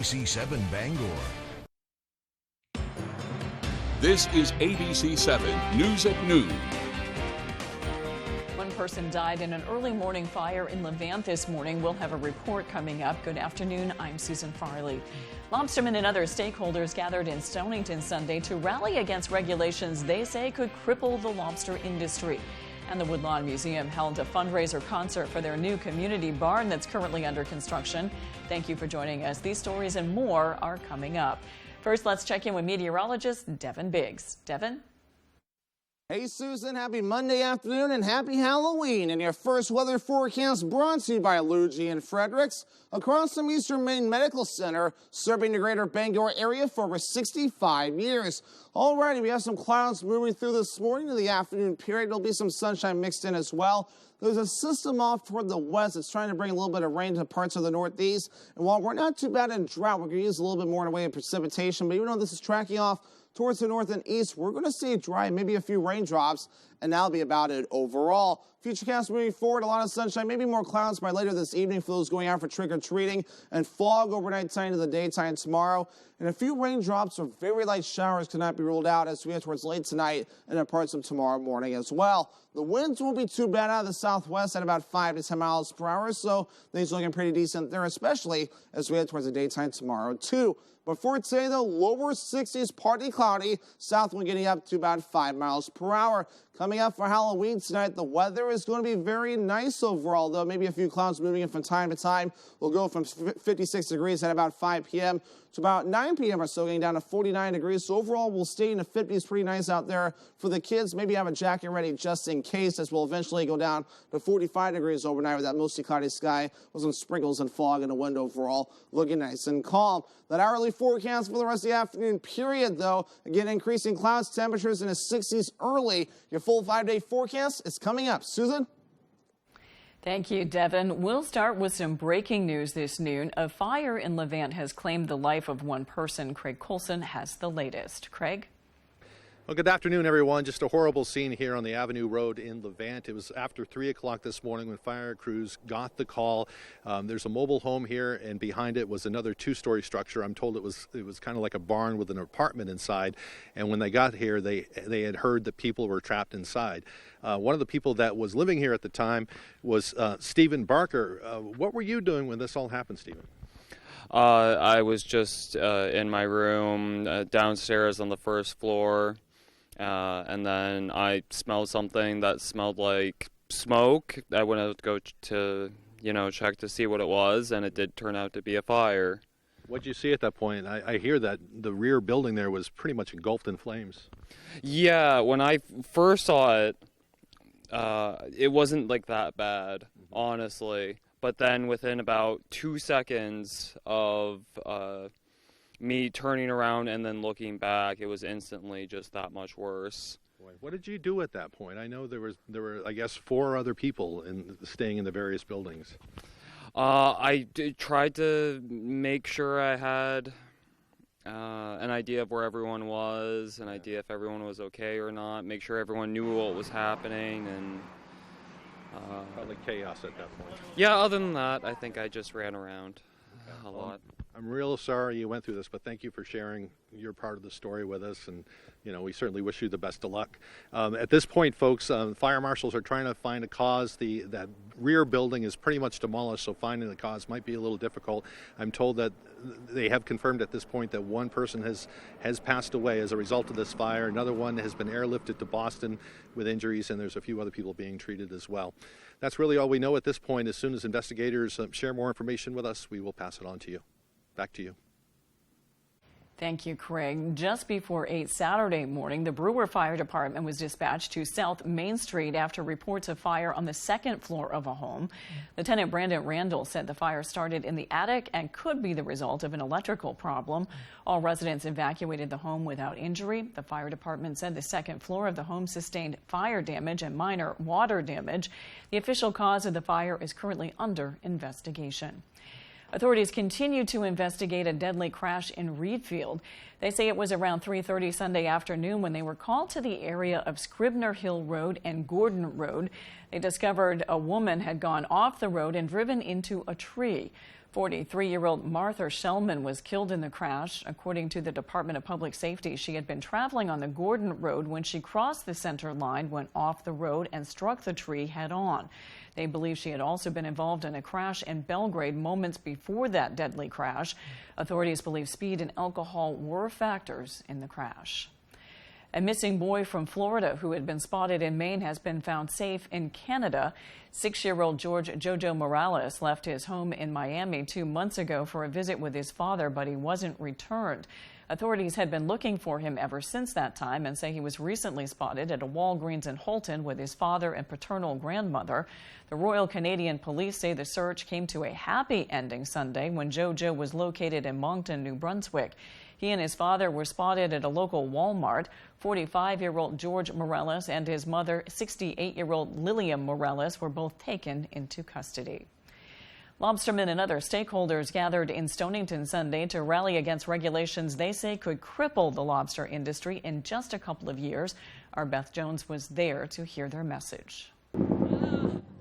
ABC7 Bangor. This is ABC7 News at Noon. One person died in an early morning fire in Levant this morning. We'll have a report coming up. Good afternoon. I'm Susan Farley. Lobstermen and other stakeholders gathered in Stonington Sunday to rally against regulations they say could cripple the lobster industry. And the Woodlawn Museum held a fundraiser concert for their new community barn that's currently under construction. Thank you for joining us. These stories and more are coming up. First, let's check in with meteorologist Devin Biggs. Devin? Hey Susan, happy Monday afternoon and happy Halloween. And your first weather forecast brought to you by Luigi and Fredericks across from Eastern Maine Medical Center, serving the greater Bangor area for over 65 years. Alrighty, we have some clouds moving through this morning to the afternoon period. There'll be some sunshine mixed in as well. There's a system off toward the west that's trying to bring a little bit of rain to parts of the northeast. And while we're not too bad in drought, we're going to use a little bit more in the way of precipitation. But even though this is tracking off towards the north and east, we're going to see it dry, maybe a few raindrops, and that'll be about it overall. Futurecast moving forward, a lot of sunshine, maybe more clouds by later this evening for those going out for trick-or-treating, and fog overnight time into the daytime tomorrow. And a few raindrops or very light showers cannot be ruled out as we head towards late tonight and in parts of tomorrow morning as well. The winds won't be too bad out of the southwest at about 5 to 10 miles per hour, so things looking pretty decent there, especially as we head towards the daytime tomorrow, too. But for today, though, lower 60s, partly cloudy, south wind getting up to about 5 miles per hour. Coming up for Halloween tonight, the weather is going to be very nice overall, though maybe a few clouds moving in from time to time. We'll go from 56 degrees at about 5 p.m. to about 9 p.m. or so, getting down to 49 degrees. So overall, we'll stay in the 50s, pretty nice out there for the kids. Maybe have a jacket ready just in case, as we'll eventually go down to 45 degrees overnight with that mostly cloudy sky with some sprinkles and fog in the wind overall, looking nice and calm. That hourly forecast for the rest of the afternoon period, though, again, increasing clouds, temperatures in the 60s early. Your full 5-day forecast is coming up. Susan? Thank you, Devin. We'll start with some breaking news this noon. A fire in Levant has claimed the life of one person. Craig Colson has the latest. Craig? Well, good afternoon, everyone. Just a horrible scene here on the Avenue Road in Levant. It was after 3 o'clock this morning when fire crews got the call. There's a mobile home here, and behind it was another two-story structure. I'm told it was kind of like a barn with an apartment inside. And when they got here, they had heard that people were trapped inside. One of the people that was living here at the time was Stephen Barker. What were you doing when this all happened, Stephen? I was just in my room downstairs on the first floor. And then I smelled something that smelled like smoke. I went out to go to, check to see what it was, and it did turn out to be a fire. What did you see at that point? I hear that the rear building there was pretty much engulfed in flames. Yeah, when I first saw it, it wasn't like that bad, honestly. But then within about 2 seconds of me turning around and then looking back, it was instantly just that much worse. Boy, what did you do at that point? I know there were I guess 4 other people staying in the various buildings. I tried to make sure I had an idea of where everyone was, an idea if everyone was okay or not, make sure everyone knew what was happening, and probably chaos at that point. Yeah, other than that, I think I just ran around a lot. I'm real sorry you went through this, but thank you for sharing your part of the story with us, and we certainly wish you the best of luck. At this point, folks, fire marshals are trying to find a cause. That rear building is pretty much demolished, so finding the cause might be a little difficult. I'm told that they have confirmed at this point that one person has passed away as a result of this fire. Another one has been airlifted to Boston with injuries, and there's a few other people being treated as well. That's really all we know at this point. As soon as investigators share more information with us, we will pass it on to you. Back to you. Thank you, Craig. Just before 8 Saturday morning, the Brewer Fire Department was dispatched to South Main Street after reports of fire on the second floor of a home. Lieutenant Brandon Randall said the fire started in the attic and could be the result of an electrical problem. All residents evacuated the home without injury. The fire department said the second floor of the home sustained fire damage and minor water damage. The official cause of the fire is currently under investigation. Authorities continue to investigate a deadly crash in Reedfield. They say it was around 3:30 Sunday afternoon when they were called to the area of Scribner Hill Road and Gordon Road. They discovered a woman had gone off the road and driven into a tree. 43-year-old Martha Shellman was killed in the crash. According to the Department of Public Safety, she had been traveling on the Gordon Road when she crossed the center line, went off the road, and struck the tree head-on. They believe she had also been involved in a crash in Belgrade moments before that deadly crash. Authorities believe speed and alcohol were factors in the crash. A missing boy from Florida who had been spotted in Maine has been found safe in Canada. 6-year-old George Jojo Morales left his home in Miami 2 months ago for a visit with his father, but he wasn't returned. Authorities had been looking for him ever since that time and say he was recently spotted at a Walgreens in Holton with his father and paternal grandmother. The Royal Canadian Police say the search came to a happy ending Sunday when Jojo was located in Moncton, New Brunswick. He and his father were spotted at a local Walmart. 45-year-old George Morales and his mother, 68-year-old Lilian Morales, were both taken into custody. Lobstermen and other stakeholders gathered in Stonington Sunday to rally against regulations they say could cripple the lobster industry in just a couple of years. Our Beth Jones was there to hear their message.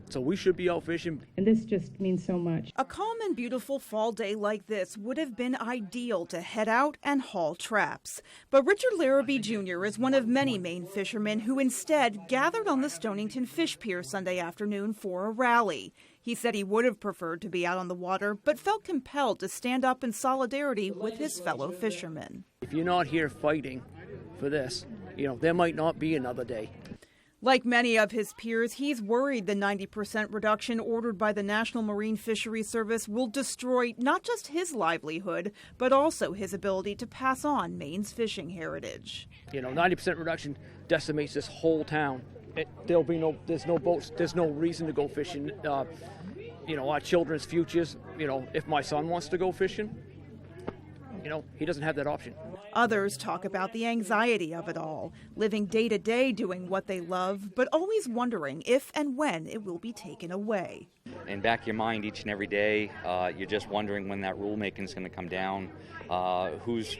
So we should be out fishing. And this just means so much. A calm and beautiful fall day like this would have been ideal to head out and haul traps. But Richard Larrabee Jr. is one of many Maine fishermen who instead gathered on the Stonington Fish Pier Sunday afternoon for a rally. He said he would have preferred to be out on the water, but felt compelled to stand up in solidarity with his fellow fishermen. If you're not here fighting for this, there might not be another day. Like many of his peers, he's worried the 90% reduction ordered by the National Marine Fisheries Service will destroy not just his livelihood, but also his ability to pass on Maine's fishing heritage. 90% reduction decimates this whole town. There's no boats, there's no reason to go fishing. Our children's futures, if my son wants to go fishing, he doesn't have that option. Others talk about the anxiety of it all, living day to day doing what they love, but always wondering if and when it will be taken away. In back of your mind each and every day, you're just wondering when that rulemaking is going to come down, who's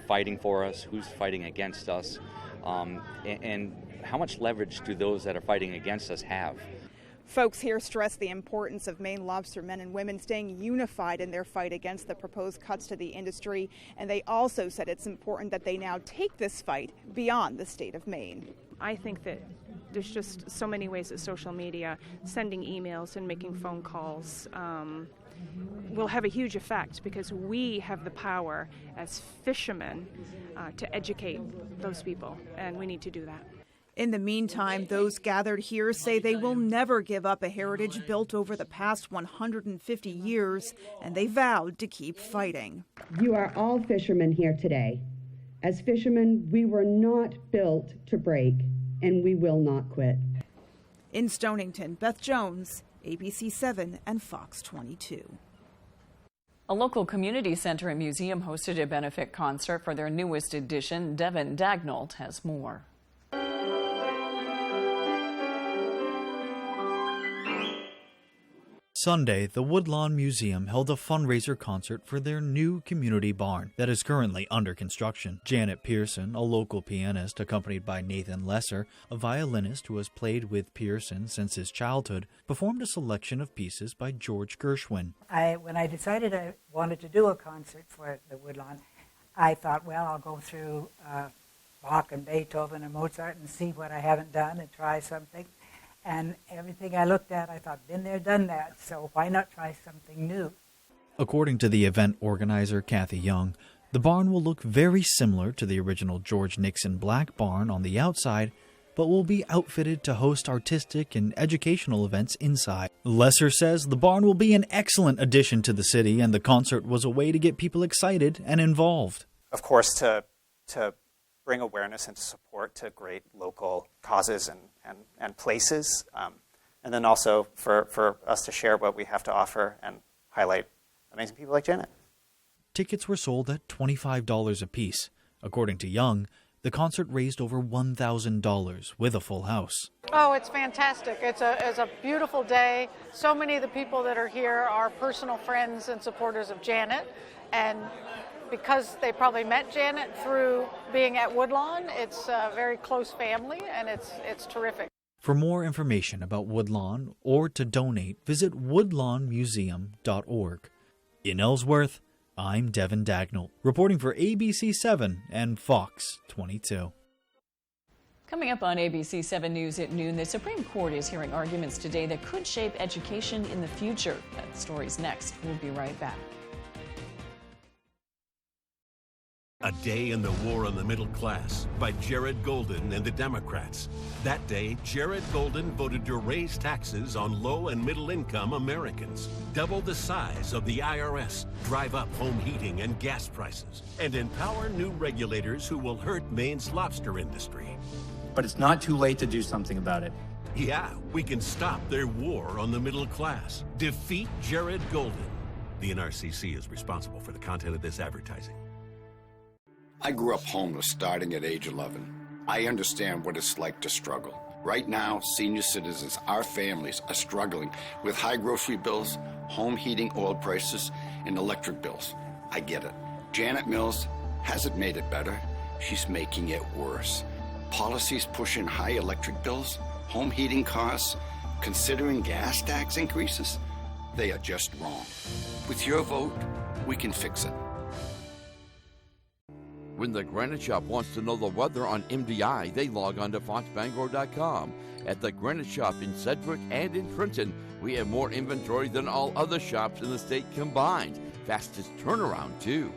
fighting for us, who's fighting against us, and how much leverage do those that are fighting against us have? Folks here stress the importance of Maine lobster men and women staying unified in their fight against the proposed cuts to the industry, and they also said it's important that they now take this fight beyond the state of Maine. I think that there's just so many ways that social media, sending emails and making phone calls, will have a huge effect because we have the power as fishermen to educate those people, and we need to do that. In the meantime, those gathered here say they will never give up a heritage built over the past 150 years, and they vowed to keep fighting. You are all fishermen here today. As fishermen, we were not built to break, and we will not quit. In Stonington, Beth Jones, ABC 7 and Fox 22. A local community center and museum hosted a benefit concert for their newest edition. Devin Dagnold has more. Sunday, the Woodlawn Museum held a fundraiser concert for their new community barn that is currently under construction. Janet Pearson, a local pianist, accompanied by Nathan Lesser, a violinist who has played with Pearson since his childhood, performed a selection of pieces by George Gershwin. When I decided I wanted to do a concert for the Woodlawn, I thought, well, I'll go through Bach and Beethoven and Mozart and see what I haven't done and try something. And everything I looked at, I thought, been there, done that, so why not try something new? According to the event organizer, Kathy Young, the barn will look very similar to the original George Nixon Black Barn on the outside, but will be outfitted to host artistic and educational events inside. Lesser says the barn will be an excellent addition to the city, and the concert was a way to get people excited and involved. Of course, to bring awareness and support to great local causes and places, and then also for us to share what we have to offer and highlight amazing people like Janet. Tickets were sold at $25 apiece. According to Young, the concert raised over $1,000 with a full house. Oh, it's fantastic. It's a beautiful day. So many of the people that are here are personal friends and supporters of Janet, and because they probably met Janet through being at Woodlawn, it's a very close family, and it's terrific. For more information about Woodlawn or to donate, visit woodlawnmuseum.org. In Ellsworth, I'm Devin Dagnall, reporting for ABC7 and Fox 22. Coming up on ABC 7 News at noon, the Supreme Court is hearing arguments today that could shape education in the future. That story's next. We'll be right back. A Day in the War on the Middle Class by Jared Golden and the Democrats. That day, Jared Golden voted to raise taxes on low and middle income Americans, double the size of the IRS, drive up home heating and gas prices, and empower new regulators who will hurt Maine's lobster industry. But it's not too late to do something about it. Yeah, we can stop their war on the middle class. Defeat Jared Golden. The NRCC is responsible for the content of this advertising. I grew up homeless starting at age 11. I understand what it's like to struggle. Right now, senior citizens, our families, are struggling with high grocery bills, home heating oil prices, and electric bills. I get it. Janet Mills hasn't made it better. She's making it worse. Policies pushing high electric bills, home heating costs, considering gas tax increases, they are just wrong. With your vote, we can fix it. When the Granite Shop wants to know the weather on MDI, they log on to foxbangor.com. At the Granite Shop in Sedgwick and in Trenton, we have more inventory than all other shops in the state combined. Fastest turnaround, too.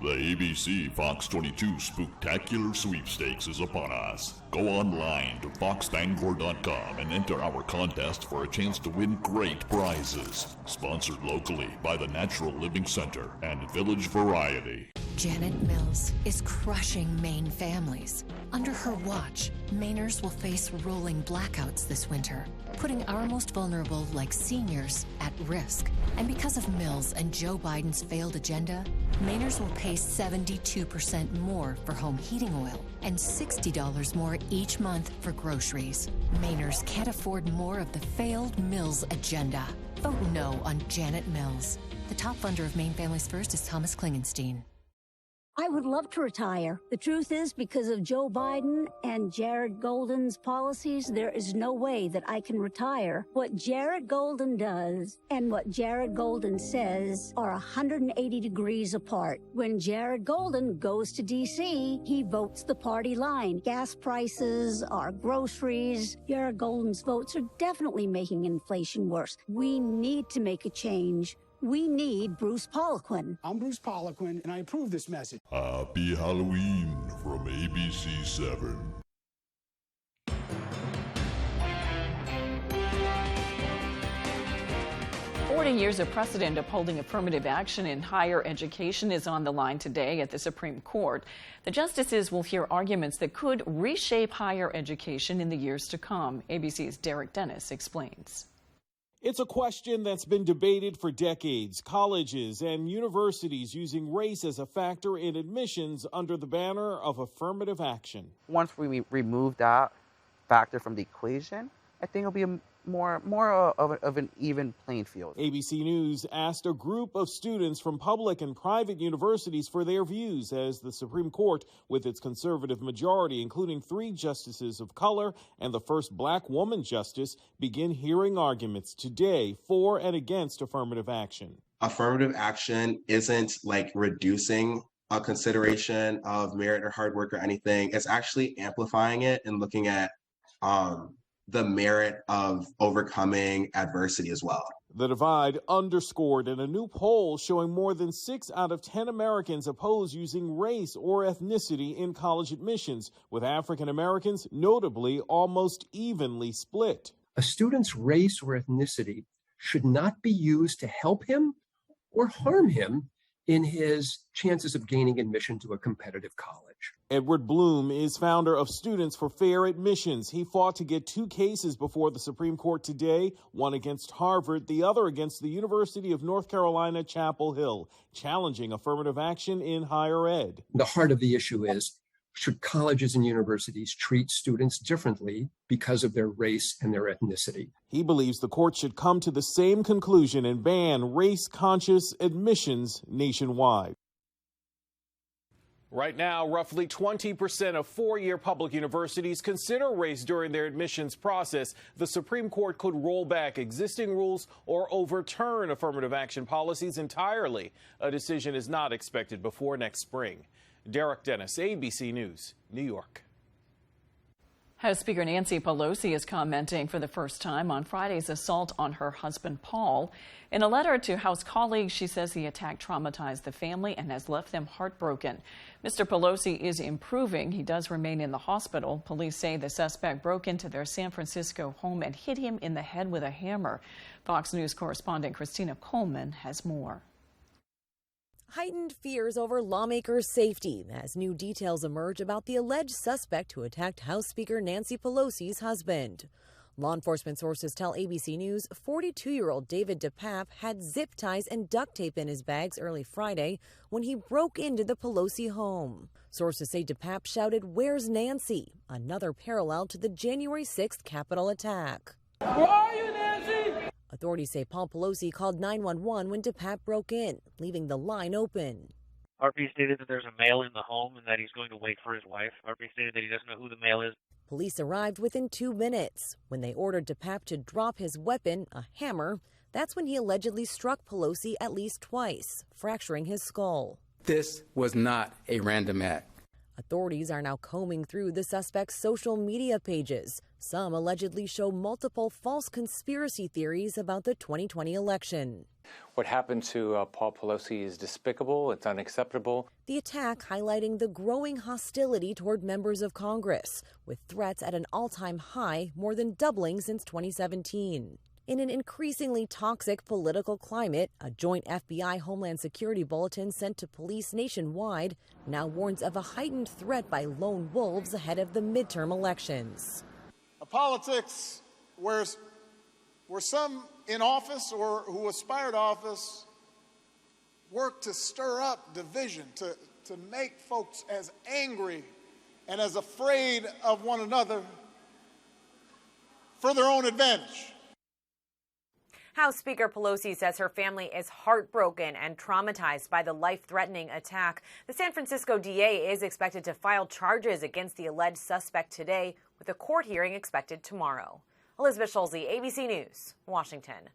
The ABC Fox 22 Spooktacular Sweepstakes is upon us. Go online to foxbangor.com and enter our contest for a chance to win great prizes. Sponsored locally by the Natural Living Center and Village Variety. Janet Mills is crushing Maine families. Under her watch, Mainers will face rolling blackouts this winter, putting our most vulnerable, like seniors, at risk. And because of Mills and Joe Biden's failed agenda, Mainers will pay 72% more for home heating oil and $60 more each month for groceries. Mainers can't afford more of the failed Mills agenda. Vote no on Janet Mills. The top funder of Maine Families First is Thomas Klingenstein. I would love to retire. The truth is, because of Joe Biden and Jared Golden's policies, there is no way that I can retire. What Jared Golden does and what Jared Golden says are 180 degrees apart. When Jared Golden goes to D.C., he votes the party line. Gas prices, our groceries. Jared Golden's votes are definitely making inflation worse. We need to make a change. We need Bruce Poliquin. I'm Bruce Poliquin, and I approve this message. Happy Halloween from ABC 7. Years of precedent upholding affirmative action in higher education is on the line today at the Supreme Court. The justices will hear arguments that could reshape higher education in the years to come. ABC's Derek Dennis explains. It's a question that's been debated for decades. Colleges and universities using race as a factor in admissions under the banner of affirmative action. Once we remove that factor from the equation, I think it'll be more of an even playing field. ABC News asked a group of students from public and private universities for their views as the Supreme Court, with its conservative majority, including 3 justices of color and the first black woman justice, begin hearing arguments today for and against affirmative action. Affirmative action isn't like reducing a consideration of merit or hard work or anything. It's actually amplifying it and looking at the merit of overcoming adversity as well. The divide underscored in a new poll showing more than 6 out of 10 Americans oppose using race or ethnicity in college admissions, with African Americans notably almost evenly split. A student's race or ethnicity should not be used to help him or harm him in his chances of gaining admission to a competitive college. Edward Bloom is founder of Students for Fair Admissions. He fought to get 2 cases before the Supreme Court today, one against Harvard, the other against the University of North Carolina, Chapel Hill, challenging affirmative action in higher ed. The heart of the issue is, should colleges and universities treat students differently because of their race and their ethnicity? He believes the court should come to the same conclusion and ban race-conscious admissions nationwide. Right now, roughly 20% of four-year public universities consider race during their admissions process. The Supreme Court could roll back existing rules or overturn affirmative action policies entirely. A decision is not expected before next spring. Derek Dennis, ABC News, New York. House Speaker Nancy Pelosi is commenting for the first time on Friday's assault on her husband, Paul. In a letter to House colleagues, she says the attack traumatized the family and has left them heartbroken. Mr. Pelosi is improving. He does remain in the hospital. Police say the suspect broke into their San Francisco home and hit him in the head with a hammer. Fox News correspondent Christina Coleman has more. Heightened fears over lawmakers' safety as new details emerge about the alleged suspect who attacked House Speaker Nancy Pelosi's husband. Law enforcement sources tell ABC News 42-year-old David DePape had zip ties and duct tape in his bags early Friday when he broke into the Pelosi home. Sources say DePape shouted, "Where's Nancy?" another parallel to the January 6th Capitol attack. Where are you, Nancy? Authorities say Paul Pelosi called 911 when DePape broke in, leaving the line open. RP stated that there's a male in the home and that he's going to wait for his wife. RP stated that he doesn't know who the male is. Police arrived within 2 minutes. When they ordered DePape to drop his weapon, a hammer, that's when he allegedly struck Pelosi at least twice, fracturing his skull. This was not a random act. Authorities are now combing through the suspect's social media pages. Some allegedly show multiple false conspiracy theories about the 2020 election. What happened to Paul Pelosi is despicable. It's unacceptable. The attack highlighting the growing hostility toward members of Congress, with threats at an all-time high, more than doubling since 2017. In an increasingly toxic political climate, a joint FBI Homeland Security bulletin sent to police nationwide now warns of a heightened threat by lone wolves ahead of the midterm elections. A politics where some in office or who aspire to office work to stir up division, to make folks as angry and as afraid of one another for their own advantage. House Speaker Pelosi says her family is heartbroken and traumatized by the life-threatening attack. The San Francisco DA is expected to file charges against the alleged suspect today, with a court hearing expected tomorrow. Elizabeth Schulze, ABC News, Washington.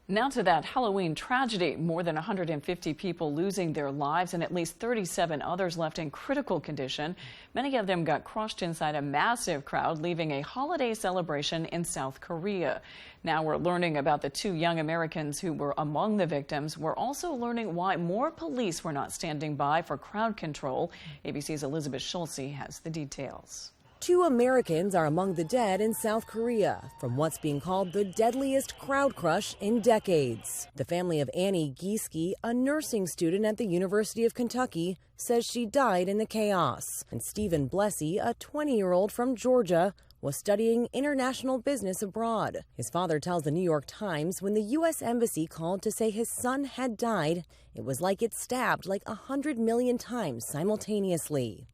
Now to that Halloween tragedy. More than 150 people losing their lives and at least 37 others left in critical condition. Many of them got crushed inside a massive crowd, leaving a holiday celebration in South Korea. Now we're learning about the 2 young Americans who were among the victims. We're also learning why more police were not standing by for crowd control. ABC's Elizabeth Schulze has the details. 2 Americans are among the dead in South Korea from what's being called the deadliest crowd crush in decades. The family of Annie Gieske, a nursing student at the University of Kentucky, says she died in the chaos. And Stephen Blessy, a 20-year-old from Georgia, was studying international business abroad. His father tells the New York Times when the U.S. Embassy called to say his son had died, it was like it stabbed like 100 million times simultaneously.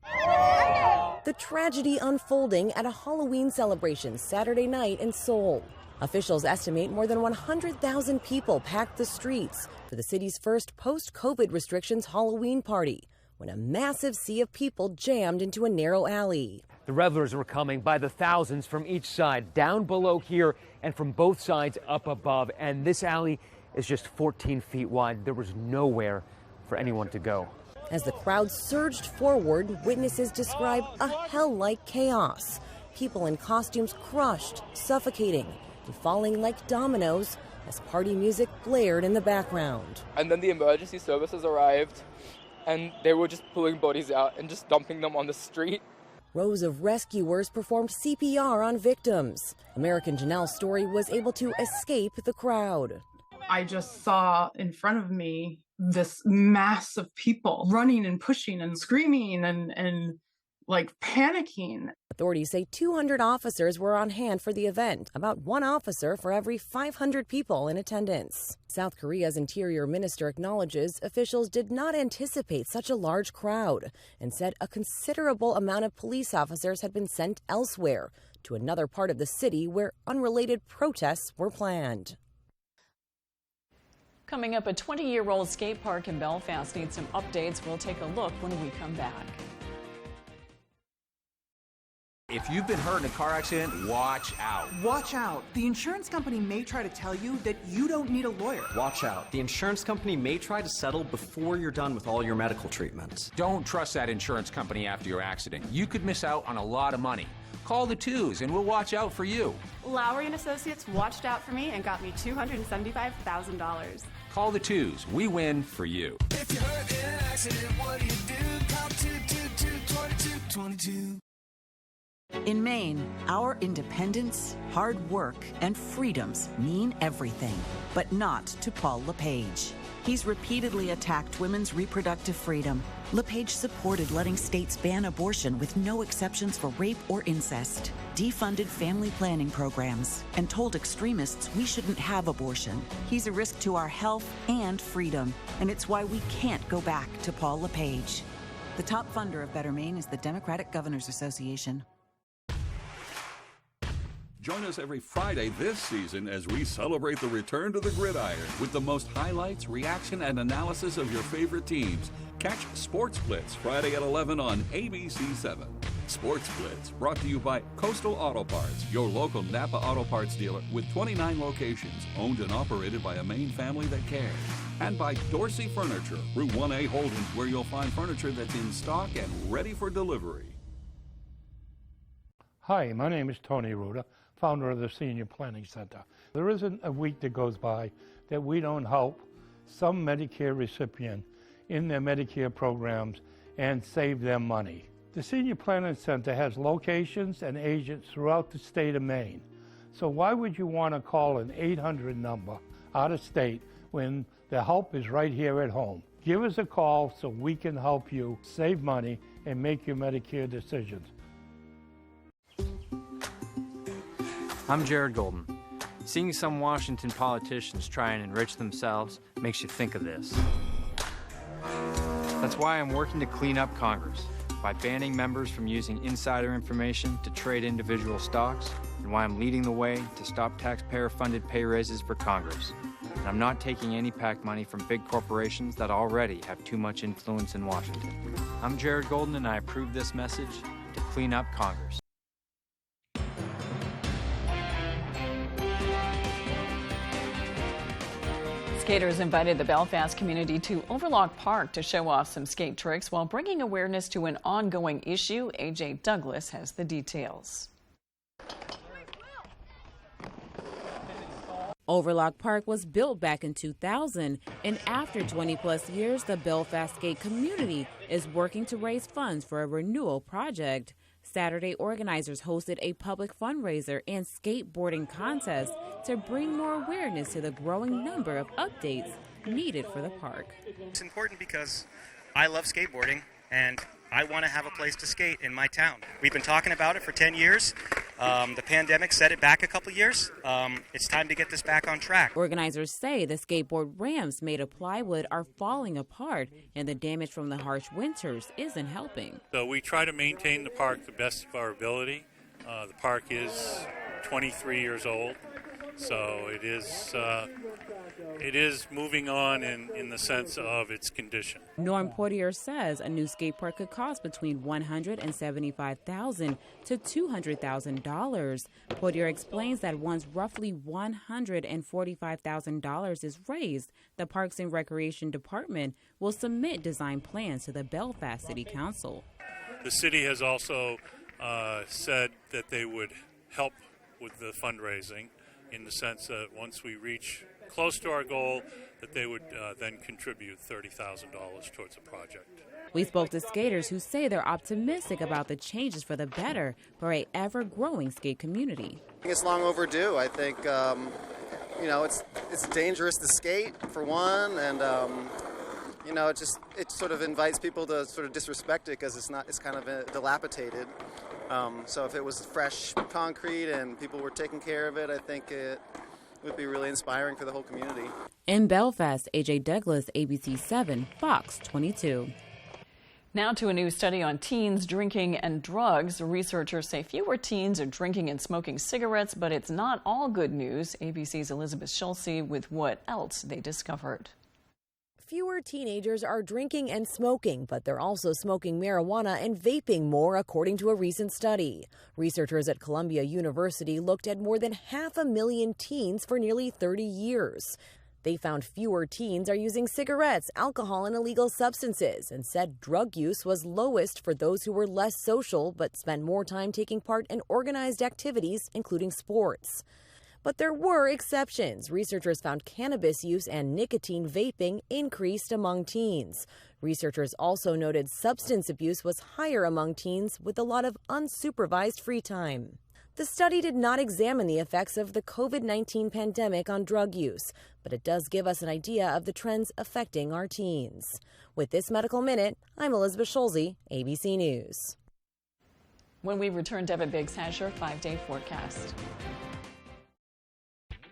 The tragedy unfolding at a Halloween celebration Saturday night in Seoul. Officials estimate more than 100,000 people packed the streets for the city's first post-COVID restrictions Halloween party, when a massive sea of people jammed into a narrow alley. The revelers were coming by the thousands from each side, down below here, and from both sides up above. And this alley is just 14 feet wide. There was nowhere for anyone to go. As the crowd surged forward, witnesses describe a hell-like chaos. People in costumes crushed, suffocating, and falling like dominoes as party music blared in the background. And then the emergency services arrived, and they were just pulling bodies out and just dumping them on the street. Rows of rescuers performed CPR on victims. American Janelle Story was able to escape the crowd. I just saw in front of me this mass of people running and pushing and screaming and like panicking. Authorities say 200 officers were on hand for the event, about 1 officer for every 500 people in attendance. South Korea's interior minister acknowledges officials did not anticipate such a large crowd and said a considerable amount of police officers had been sent elsewhere to another part of the city where unrelated protests were planned. Coming up, a 20-year-old skate park in Belfast needs some updates. We'll take a look when we come back. If you've been hurt in a car accident, watch out. Watch out. The insurance company may try to tell you that you don't need a lawyer. Watch out. The insurance company may try to settle before you're done with all your medical treatments. Don't trust that insurance company after your accident. You could miss out on a lot of money. Call the Twos and we'll watch out for you. Lowry & Associates watched out for me and got me $275,000. Call the Twos. We win for you. If you're hurt in an accident, what do? Call 222-2222. In Maine, our independence, hard work, and freedoms mean everything, but not to Paul LePage. He's repeatedly attacked women's reproductive freedom. LePage supported letting states ban abortion with no exceptions for rape or incest, defunded family planning programs, and told extremists we shouldn't have abortion. He's a risk to our health and freedom, and it's why we can't go back to Paul LePage. The top funder of Better Maine is the Democratic Governors Association. Join us every Friday this season as we celebrate the return to the gridiron with the most highlights, reaction, and analysis of your favorite teams. Catch Sports Blitz Friday at 11 on ABC7. Sports Blitz brought to you by Coastal Auto Parts, your local Napa Auto Parts dealer with 29 locations, owned and operated by a Maine family that cares. And by Dorsey Furniture, Route 1A Holdings, where you'll find furniture that's in stock and ready for delivery. Hi, my name is Tony Ruda, founder of the Senior Planning Center. There isn't a week that goes by that we don't help some Medicare recipient in their Medicare programs and save them money. The Senior Planning Center has locations and agents throughout the state of Maine. So why would you want to call an 800 number out of state when the help is right here at home? Give us a call so we can help you save money and make your Medicare decisions. I'm Jared Golden. Seeing some Washington politicians try and enrich themselves makes you think of this. That's why I'm working to clean up Congress by banning members from using insider information to trade individual stocks, and why I'm leading the way to stop taxpayer-funded pay raises for Congress. And I'm not taking any PAC money from big corporations that already have too much influence in Washington. I'm Jared Golden, and I approve this message to clean up Congress. Skaters invited the Belfast community to Overlock Park to show off some skate tricks while bringing awareness to an ongoing issue. AJ Douglas has the details. Overlock Park was built back in 2000, and after 20-plus years, the Belfast skate community is working to raise funds for a renewal project. Saturday, organizers hosted a public fundraiser and skateboarding contest to bring more awareness to the growing number of updates needed for the park. It's important because I love skateboarding and I want to have a place to skate in my town. We've been talking about it for 10 years. The pandemic set it back a couple years. It's time to get this back on track. Organizers say the skateboard ramps made of plywood are falling apart, and the damage from the harsh winters isn't helping. So we try to maintain the park the best of our ability. The park is 23 years old, so it is moving on in the sense of its condition. Norm Portier says a new skate park could cost between $175,000 to $200,000. Portier explains that once roughly $145,000 is raised, the Parks and Recreation Department will submit design plans to the Belfast City Council. The city has also said that they would help with the fundraising in the sense that once we reach close to our goal, that they would then contribute $30,000 towards the project. We spoke to skaters who say they're optimistic about the changes for the better for a ever-growing skate community. It's long overdue. I think, it's dangerous to skate, for one, and, it sort of invites people to sort of disrespect it because it's kind of dilapidated. So if it was fresh concrete and people were taking care of it, I think it would be really inspiring for the whole community. In Belfast, AJ Douglas, ABC 7, Fox 22. Now to a new study on teens drinking and drugs. Researchers say fewer teens are drinking and smoking cigarettes, but it's not all good news. ABC's Elizabeth Schulze with what else they discovered. Fewer teenagers are drinking and smoking, but they're also smoking marijuana and vaping more, according to a recent study. Researchers at Columbia University looked at more than 500,000 teens for nearly 30 years. They found fewer teens are using cigarettes, alcohol, and illegal substances, and said drug use was lowest for those who were less social but spent more time taking part in organized activities, including sports. But there were exceptions. Researchers found cannabis use and nicotine vaping increased among teens. Researchers also noted substance abuse was higher among teens with a lot of unsupervised free time. The study did not examine the effects of the COVID-19 pandemic on drug use, but it does give us an idea of the trends affecting our teens. With this Medical Minute, I'm Elizabeth Schulze, ABC News. When we return, Devin Biggs has your 5-day forecast.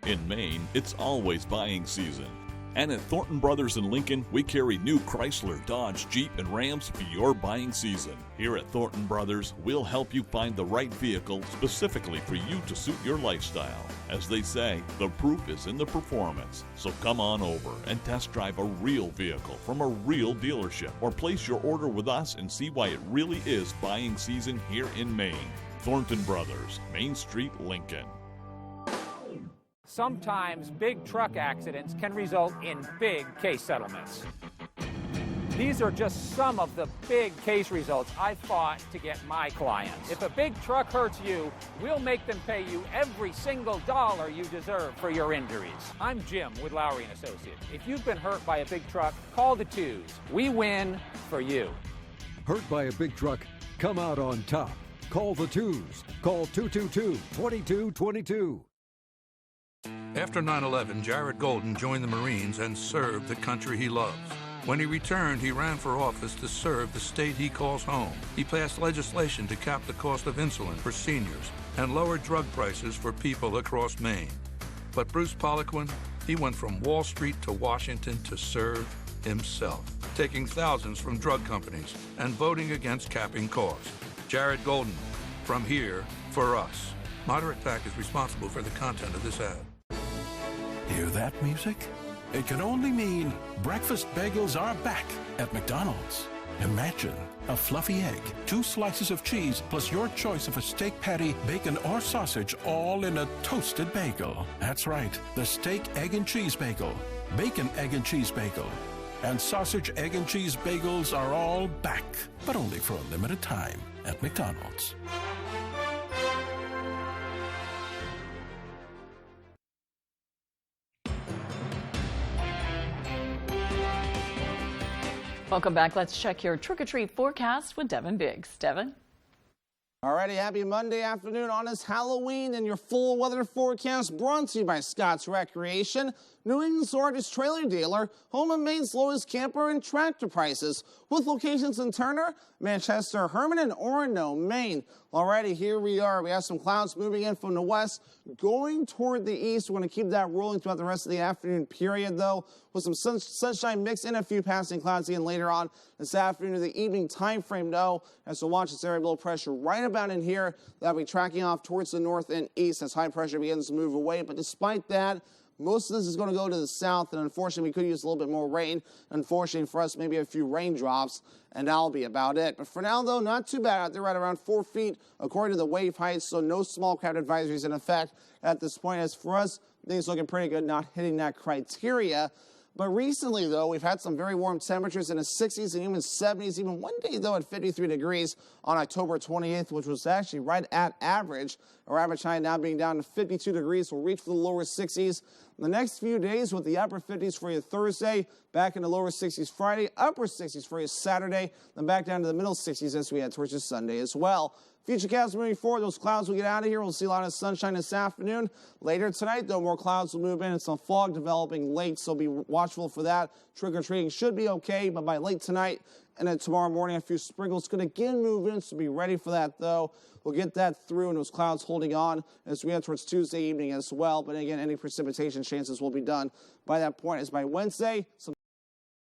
In Maine, it's always buying season. And at Thornton Brothers in Lincoln, we carry new Chrysler, Dodge, Jeep, and Rams for your buying season. Here at Thornton Brothers, we'll help you find the right vehicle specifically for you to suit your lifestyle. As they say, the proof is in the performance. So come on over and test drive a real vehicle from a real dealership, or place your order with us and see why it really is buying season here in Maine. Thornton Brothers, Main Street, Lincoln. Sometimes big truck accidents can result in big case settlements. These are just some of the big case results I fought to get my clients. If a big truck hurts you, we'll make them pay you every single dollar you deserve for your injuries. I'm Jim with Lowry & Associates. If you've been hurt by a big truck, call the twos. We win for you. Hurt by a big truck? Come out on top. Call the twos. Call 222-2222. After 9/11, Jared Golden joined the Marines and served the country he loves. When he returned, he ran for office to serve the state he calls home. He passed legislation to cap the cost of insulin for seniors and lower drug prices for people across Maine. But Bruce Poliquin, he went from Wall Street to Washington to serve himself, taking thousands from drug companies and voting against capping costs. Jared Golden, from here, for us. Moderate PAC is responsible for the content of this ad. Hear that music? It can only mean breakfast bagels are back at McDonald's. Imagine a fluffy egg, 2 slices of cheese, plus your choice of a steak patty, bacon, or sausage, all in a toasted bagel. That's right, the steak, egg, and cheese bagel, bacon, egg, and cheese bagel, and sausage, egg, and cheese bagels are all back, but only for a limited time at McDonald's. Welcome back. Let's check your trick-or-treat forecast with Devin Biggs. Devin? Alrighty, happy Monday afternoon on this Halloween, and your full weather forecast brought to you by Scott's Recreation, New England's largest trailer dealer, home of Maine's lowest camper and tractor prices, with locations in Turner, Manchester, Herman, and Orono, Maine. Alrighty, here we are. We have some clouds moving in from the west, going toward the east. We're going to keep that rolling throughout the rest of the afternoon period, though, with some sunshine mixed in, a few passing clouds again later on this afternoon to the evening time frame, though, as we watch this area of low pressure right about in here. That'll be tracking off towards the north and east as high pressure begins to move away. But despite that, most of this is going to go to the south, and unfortunately, we could use a little bit more rain. Unfortunately for us, maybe a few raindrops, and that'll be about it. But for now, though, not too bad out there, right around 4 feet, according to the wave height, so no small craft advisories in effect at this point. As for us, things looking pretty good, not hitting that criteria. But recently, though, we've had some very warm temperatures in the 60s and even 70s, even one day, though, at 53 degrees on October 28th, which was actually right at average. Our average high now being down to 52 degrees. We'll reach for the lower 60s the next few days, with the upper 50s for you Thursday, back in the lower 60s Friday, upper 60s for you Saturday, then back down to the middle 60s as we head towards this Sunday as well. Future clouds moving forward, those clouds will get out of here. We'll see a lot of sunshine this afternoon. Later tonight, though, more clouds will move in and some fog developing late, so be watchful for that. Trick-or-treating should be okay, but by late tonight and then tomorrow morning, a few sprinkles could again move in, so be ready for that, though. We'll get that through, and those clouds holding on as we head towards Tuesday evening as well. But again, any precipitation chances will be done by that point. As by Wednesday, some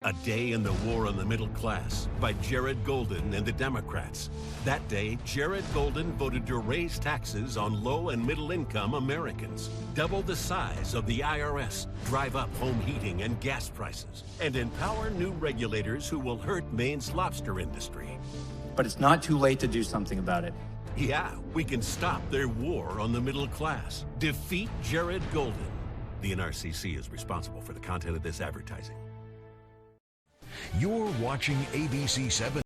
A Day in the War on the Middle Class by Jared Golden and the Democrats. That day, Jared Golden voted to raise taxes on low and middle income Americans, double the size of the IRS, drive up home heating and gas prices, and empower new regulators who will hurt Maine's lobster industry. But it's not too late to do something about it. Yeah, we can stop their war on the middle class. Defeat Jared Golden. The NRCC is responsible for the content of this advertising. You're watching ABC 7.